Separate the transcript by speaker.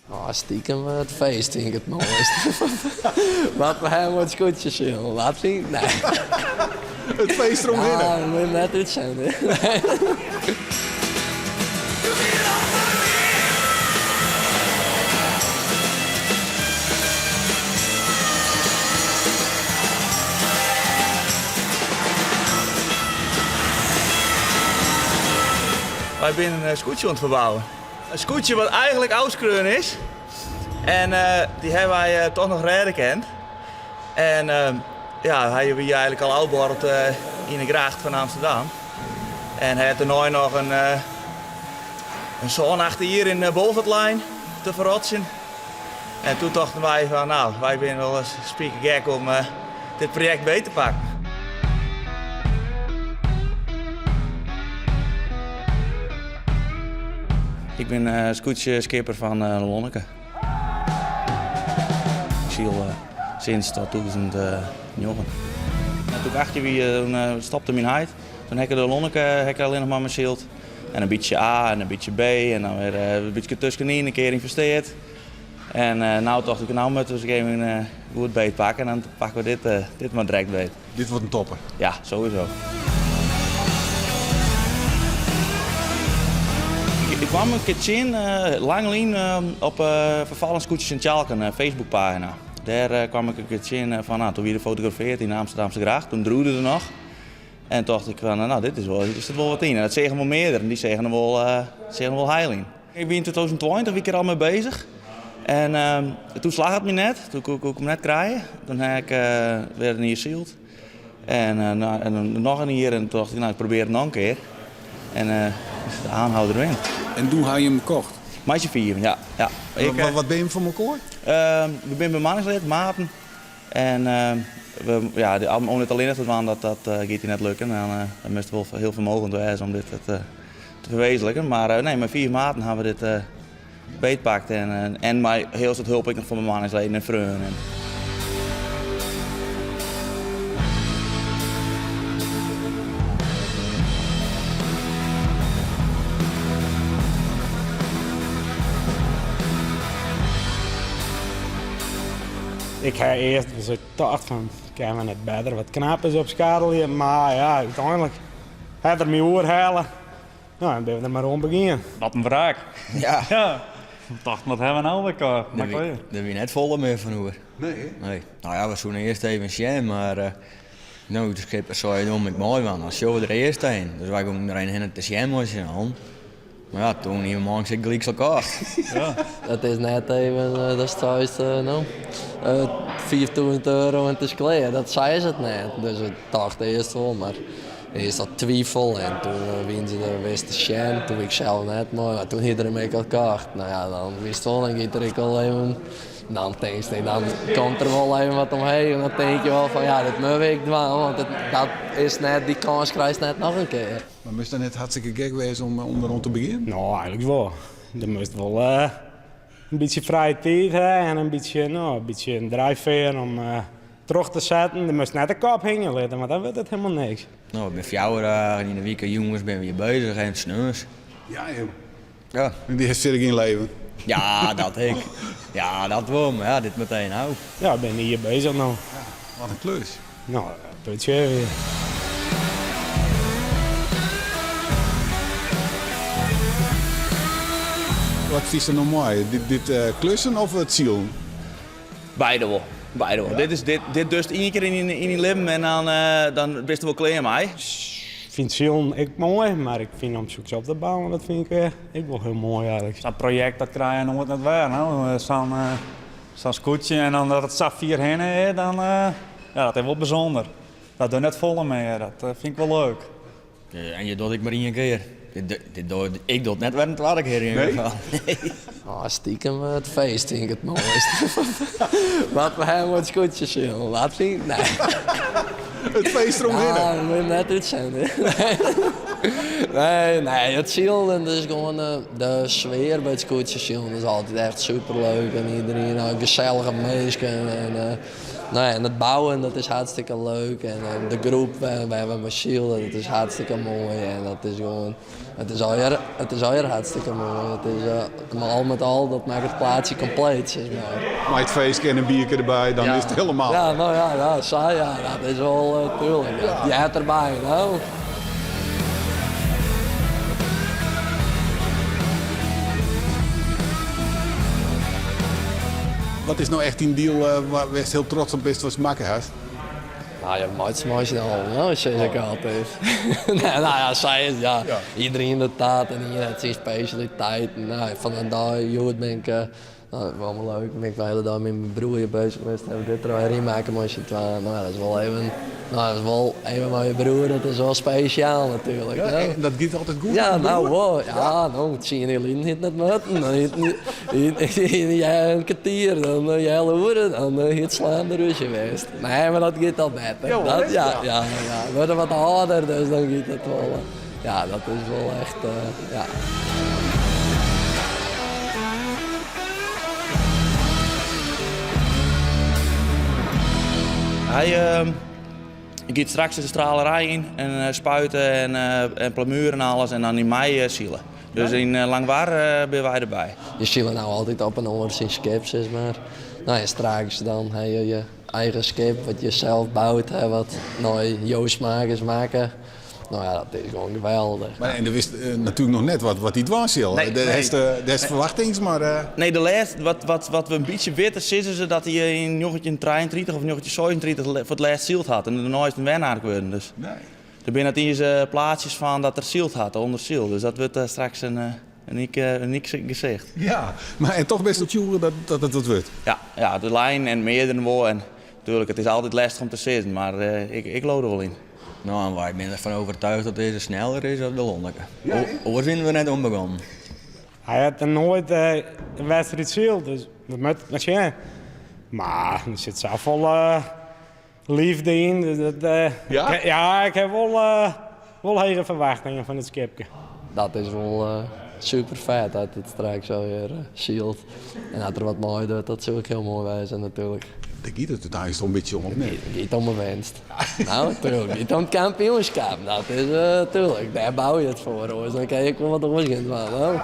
Speaker 1: Oh, stiekem het feest vind ik het mooiste. Wat we hebben wat scootjes zien. Wat vind ik? Nee.
Speaker 2: Het feest eromheen.
Speaker 1: Ja, dat moet net iets zijn. Nee.
Speaker 3: Wij zijn een scootje aan het verbouwen. Een scootje wat eigenlijk Ouskreun is. En die hebben wij toch nog redden kent. En ja, hij hebben hier eigenlijk al uitgebouwd in de gracht van Amsterdam. En hij had er nooit nog een zoon achter hier in Bolvertlijn te verrotsen. En toen dachten wij van nou, wij zijn wel eens spieken gek om dit project beter te pakken. Ik ben scootje-skipper van Lonneke. Ik zie al sinds 2009. Toen ik 18 was, stopte mijn huid. Toen heb ik de Lonneke alleen nog maar mijn schild. En een beetje A en een beetje B. En dan weer een beetje tussenin, een keer investeerd. En nou dacht ik, nou moeten we eens een goed beet pakken. En dan pakken we dit maar direct beet.
Speaker 2: Dit wordt een topper.
Speaker 3: Ja, sowieso. Ik kwam een keertje in, lang op Vervallen Scootjes in Tjalken, Facebookpagina. Daar kwam ik een keertje in van, nou, toen we fotografeerd in de Amsterdamse gracht, toen droegde er nog. En toen dacht ik van, nou, dit is wel wat in. En dat zeggen wel meerdere, en die zeggen er wel heiling. Ik ben in 2020 weer al mee bezig. En toen slag het me net, toen kon ik hem net krijgen. Toen heb ik weer een nieuwe shield. En nog een hier, en toen dacht ik, nou, ik probeer het nog een keer. En de aanhouder wint.
Speaker 2: En toen had je hem gekocht?
Speaker 3: Meisje 4, ja.
Speaker 2: Wat ben je van elkaar?
Speaker 3: We zijn bemanningslid, maten. En om het alleen te doen, dat gaat niet lukken. Dan moest wel heel vermogend zijn om dit te verwezenlijken. Maar nee, met 4 maten hebben we dit beetpakt. En mij heel veel hulp ik nog van bemanningsleden en vrienden.
Speaker 4: Ik ga eerst dacht van, kan we net beter wat knappen op schadelen, maar ja, uiteindelijk had er mijn oor halen. Nou, dan ben we er maar om beginnen.
Speaker 5: Wat een wraak.
Speaker 6: Ja.
Speaker 5: Ja. Ik dacht, wat hebben we nou weer elkaar?
Speaker 6: Daar ben je net volle meer van hoor.
Speaker 2: Nee, hè?
Speaker 6: Nee. Nou ja, we zouden eerst even zien, maar nou, de schipper zei dan met mooi man, als je er eerst heen. Dus wij gingen er een te zien was je aan. Maar ja, toen iemand maakt zich gelijk elkaar.
Speaker 5: Ja.
Speaker 1: Dat is net even, dat is thuis, nou, 4.000 euro en het is klaar. Dat zei ze het net. Dus ik dacht eerst wel, maar eerst dat twijfel. En toen wien ze de Westen toen ik zelf net mooi. Maar toen hield er een elkaar. Nou ja, dan wist wel, dan gaat er wel even. Dan denk je, dan komt er wel even wat omheen. En dan denk je wel van, ja, dat moet ik doen. Want dat is net, die kans krijg je net nog een keer.
Speaker 2: Maar moest dat net hartstikke gek wezen om er rond te beginnen?
Speaker 4: Nou, eigenlijk wel. Je moest wel een beetje vrije tijd hebben en een beetje een drijfveer om terug te zetten. Je moest net de kop hingen laten, maar dan werd het helemaal niks.
Speaker 6: Nou, ik ben 4 dagen in de week jongens ben we hier bezig en sneus.
Speaker 2: Ja, joh.
Speaker 6: Ja.
Speaker 2: En die heeft zin in leven.
Speaker 6: Ja, dat ik. Ja, dat wel, maar ja, dit meteen ook.
Speaker 4: Ja, ik ben hier bezig nou.
Speaker 2: Wat een klus.
Speaker 4: Nou, putje weer.
Speaker 2: Wat is er nou mooi? Dit klussen of het ziel?
Speaker 3: Beide wel. Dit dus 1 keer in je leven en dan best wel klaar mee.
Speaker 4: Ik vind Sion ik mooi, maar ik vind om zoek op te bouwen, dat vind ik wel heel mooi eigenlijk.
Speaker 5: Dat project dat krijg je nooit net weer. Nou. Zo'n scootje en dan dat het zag 4 hennen, dan ja, dat is wel bijzonder. Dat doe net volle mee, dat vind ik wel leuk.
Speaker 6: En je doet ik maar 1 keer. Ik doe het net weer een tweede keer in ieder geval. Nee.
Speaker 1: Oh, stiekem het feest vind ik het mooiste. Wat we hebben wat scootjes zien. Wat vind ik? Nee.
Speaker 2: Het feest eromheen.
Speaker 1: Ja, dat moet net iets zijn. Nee. Nee, het Zielen, dat is gewoon de sfeer bij het scootjes Zielen is altijd echt superleuk. En iedereen gezellige mensen. En het bouwen, dat is hartstikke leuk. En de groep, we hebben met Zielen, dat is hartstikke mooi. En dat is gewoon, het is alweer hartstikke mooi. Het is al met al, dat maakt het plaatsje compleet, zeg maar.
Speaker 2: Maar het feestje en een biertje erbij, dan is het helemaal.
Speaker 1: Ja, nou ja, saai, ja, dat is wel tuurlijk. Ja. Je hebt erbij, nou.
Speaker 2: Wat is nou echt een deal waar je heel trots op bent, wat je maken hebt?
Speaker 1: Nou, je maakt het mooiste al, nou, zeg ik altijd. Nee, nou ja, zij is, ja. Iedereen in de taart en iedereen heeft zijn specialiteit. Nou, van een dag, jood ben ik, wel leuk. Ben ik de hele dag met mijn broer bezig geweest. Hebben we dit er weer in maken, maar dat is wel even, met je broer, dat is wel speciaal natuurlijk.
Speaker 2: Ja,
Speaker 1: nou.
Speaker 2: en dat gaat altijd goed?
Speaker 1: Ja, nou, wow, nou, het zien jullie niet met meten. Jij een kwartier, dan jij hele uren, dan het slaan de rust geweest. Nee, maar dat gaat al beter. Ja. We worden wat ouder, dus dan gaat het wel. Ja, dat is wel echt, ja.
Speaker 3: Hij gaat straks de stralerij in en spuiten en plamuren en alles en dan in mei zielen. Dus in Langwaar ben wij erbij.
Speaker 1: Je ziet nou altijd op en onder zijn skip, zeg maar. Nou, en straks dan heb je je eigen skip, wat je zelf bouwt, wat jouw smaak is maken. Nou ja, dat is gewoon geweldig.
Speaker 2: Maar en er wist natuurlijk nog net wat die dwars is.
Speaker 3: Nee.
Speaker 2: Dat is verwachtings, maar...
Speaker 3: Nee, de laatste, wat we een beetje weten, is ze dat hij in jochetje 33 of jochetje 37 voor het laatst zield had. En daarna is het een winnaar geworden. Dus.
Speaker 2: Nee.
Speaker 3: Er zijn het eerste plaatsjes van dat er zield had, onder ziel. Dus dat wordt straks een uniek gezicht.
Speaker 2: Ja, maar en toch best wel tjoeren dat het wat wordt.
Speaker 3: Ja, de lijn en meerdere wel. En natuurlijk, het is altijd lastig om te zitten, maar ik loop er wel in.
Speaker 6: Nou, en wij zijn ervan overtuigd dat deze sneller is dan de Lonneke. Oor vinden we net onbegonnen.
Speaker 4: Hij had er nooit een wedstrijd ziel, dus dat moet je. Maar er zit zoveel liefde in. Dus ik heb wel hele verwachtingen van het skipje.
Speaker 1: Dat is wel super vet dat het straks zo weer zielt. En dat er wat mooi doet, dat zou ook heel mooi wijzen natuurlijk.
Speaker 2: Dan gaat het uiteindelijk een beetje om, of niet?
Speaker 1: Het gaat om een winst. Nou, natuurlijk. Het gaat om het kampioenschap. Dat is natuurlijk. Daar bouw je het voor. Hoor. Dus dan kan je ook wel wat doorgaan.